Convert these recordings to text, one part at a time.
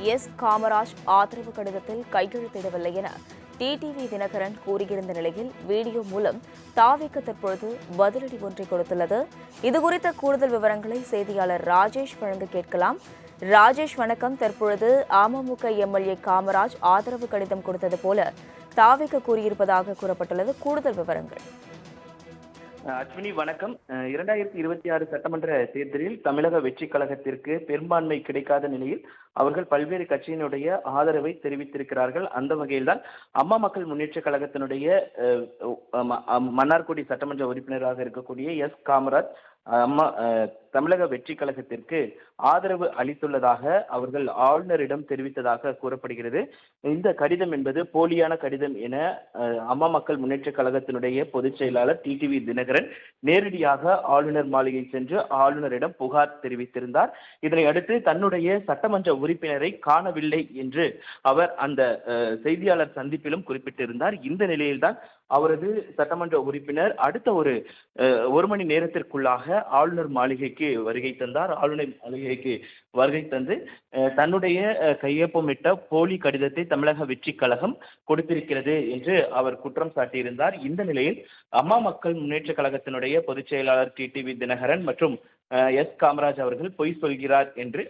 S Kamaraj ஆதரவு கடிதத்தில் கையெழுத்திடவில்லை என டிடிவி தினகரன் கூறியிருந்த நிலையில் வீடியோ மூலம் தாவிக தற்பொழுது பதிலடி ஒன்றை கொடுத்துள்ளது. இதுகுறித்த கூடுதல் விவரங்களை செய்தியாளர் ராஜேஷ் வழங்க கேட்கலாம். ராஜேஷ் வணக்கம். தற்பொழுது அமமுக எம்எல்ஏ காமராஜ் ஆதரவு கடிதம் கொடுத்தது போல தாவிக கூறியிருப்பதாக கூறப்பட்டுள்ளது. கூடுதல் விவரங்கள். அஸ்வினி வணக்கம். 2026 சட்டமன்ற தேர்தலில் தமிழக வெற்றி கழகத்திற்கு பெரும்பான்மை கிடைக்காத நிலையில் அவர்கள் பல்வேறு கட்சியினுடைய ஆதரவை தெரிவித்திருக்கிறார்கள். அந்த வகையில்தான் அம்மா மக்கள் முன்னேற்ற கழகத்தினுடைய மன்னார்குடி சட்டமன்ற உறுப்பினராக இருக்கக்கூடிய எஸ் காமராஜ் தமிழக வெற்றி கழகத்திற்கு ஆதரவு அளித்துள்ளதாக அவர்கள் ஆளுநரிடம் தெரிவித்ததாக கூறப்படுகிறது. இந்த கடிதம் என்பது போலியான கடிதம் என அம்மா மக்கள் முன்னேற்ற கழகத்தினுடைய பொதுச் செயலாளர் டிடிவி தினகரன் நேரடியாக ஆளுநர் மாளிகை சென்று ஆளுநரிடம் புகார் தெரிவித்திருந்தார். இதனை அடுத்து தன்னுடைய சட்டமன்ற உறுப்பினரை காணவில்லை என்று அவர் அந்த செய்தியாளர் சந்திப்பிலும் குறிப்பிட்டிருந்தார். இந்த நிலையில்தான் அவரது சட்டமன்ற உறுப்பினர் அடுத்த ஒரு மணி நேரத்திற்குள்ளாக ஆளுநர் மாளிகைக்கு வருகை தந்தார். ஆளுநர் மாளிகைக்கு வருகை தந்து தன்னுடைய கையொப்பமிட்ட போலி கடிதத்தை தமிழக வெற்றி கழகம் கொடுத்திருக்கிறது என்று அவர் குற்றம் சாட்டியிருந்தார். இந்த நிலையில் அம்மா மக்கள் முன்னேற்ற கழகத்தினுடைய பொதுச் செயலாளர் டிடிவி தினகரன் மற்றும் எஸ் காமராஜ் அவர்கள் பொய் சொல்கிறார் என்று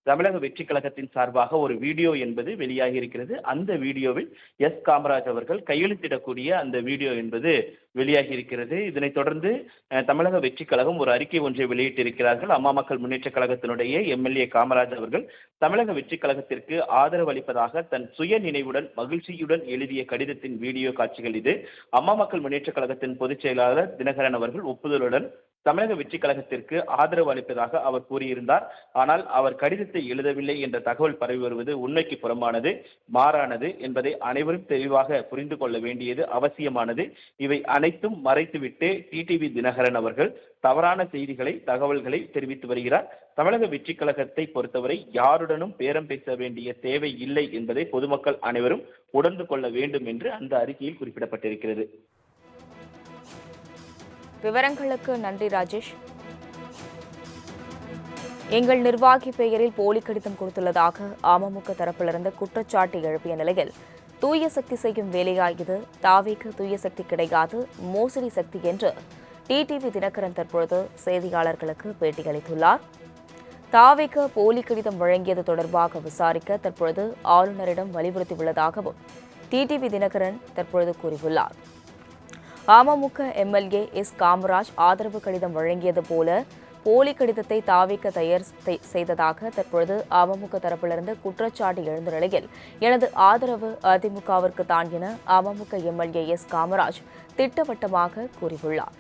தமிழக வெற்றி கழகத்தின் சார்பாக ஒரு வீடியோ என்பது வெளியாகி இருக்கிறது. அந்த வீடியோவில் எஸ் காமராஜ் அவர்கள் கையெழுத்திடக்கூடிய அந்த வீடியோ என்பது வெளியாகி இருக்கிறது. இதனைத் தொடர்ந்து தமிழக வெற்றி கழகம் ஒரு அறிக்கை ஒன்றை வெளியிட்டிருக்கிறார்கள். அம்மா மக்கள் முன்னேற்ற கழகத்தினுடைய எம்எல்ஏ காமராஜ் அவர்கள் தமிழக வெற்றி கழகத்திற்கு ஆதரவு அளிப்பதாக தன் சுய நினைவுடன் மகிழ்ச்சியுடன் எழுதிய கடிதத்தின் வீடியோ காட்சிகள் இது. அம்மா மக்கள் முன்னேற்ற கழகத்தின் பொதுச் செயலாளர் தினகரன் அவர்கள் ஒப்புதலுடன் தமிழக வெற்றி கழகத்திற்கு ஆதரவு அளிப்பதாக அவர் கூறியிருந்தார். ஆனால் அவர் கடிதத்தை எழுதவில்லை என்ற தகவல் பரவி வருவது உண்மைக்கு புறம்பானது, மாறானது என்பதை அனைவரும் தெளிவாக புரிந்து கொள்ள வேண்டியது அவசியமானது. இவை அனைத்தும் மறைத்துவிட்டு டிடிவி தினகரன் அவர்கள் தவறான செய்திகளை தகவல்களை தெரிவித்து வருகிறார். தமிழக வெற்றி கழகத்தை பொறுத்தவரை யாருடனும் பேரம் பேச வேண்டிய தேவை இல்லை என்பதை பொதுமக்கள் அனைவரும் உணர்ந்து கொள்ள வேண்டும் என்று அந்த அறிக்கையில் குறிப்பிடப்பட்டிருக்கிறது. விவரங்களுக்கு நன்றி ராஜேஷ். எங்கள் நிர்வாகி பெயரில் போலி கடிதம் கொடுத்துள்ளதாக அமமுக தரப்பிலிருந்து குற்றச்சாட்டு எழுப்பிய நிலையில் தூய சக்தி செய்யும் வேலையா இது? தாவிக்கு தூய சக்தி கிடையாது, மோசடி சக்தி என்று டிடிவி தினகரன் தற்பொழுது செய்தியாளர்களுக்கு பேட்டியளித்துள்ளார். தாவிக்கு போலி கடிதம் வழங்கியது தொடர்பாக விசாரிக்க தற்பொழுது ஆளுநரிடம் வலியுறுத்தியுள்ளதாகவும் டிடிவி தினகரன் தற்பொழுது கூறியுள்ளார். அமமுக எம்எல்ஏ எஸ் காமராஜ் ஆதரவு கடிதம் வழங்கியது போல போலி கடிதத்தை தாவிக தயார் செய்ததாக தற்பொழுது அமமுக தரப்பிலிருந்து குற்றச்சாட்டு எழுந்த நிலையில் எனது ஆதரவு அதிமுகவிற்கு தான் என அமமுக எம்எல்ஏ எஸ் காமராஜ் திட்டவட்டமாக கூறியுள்ளார்.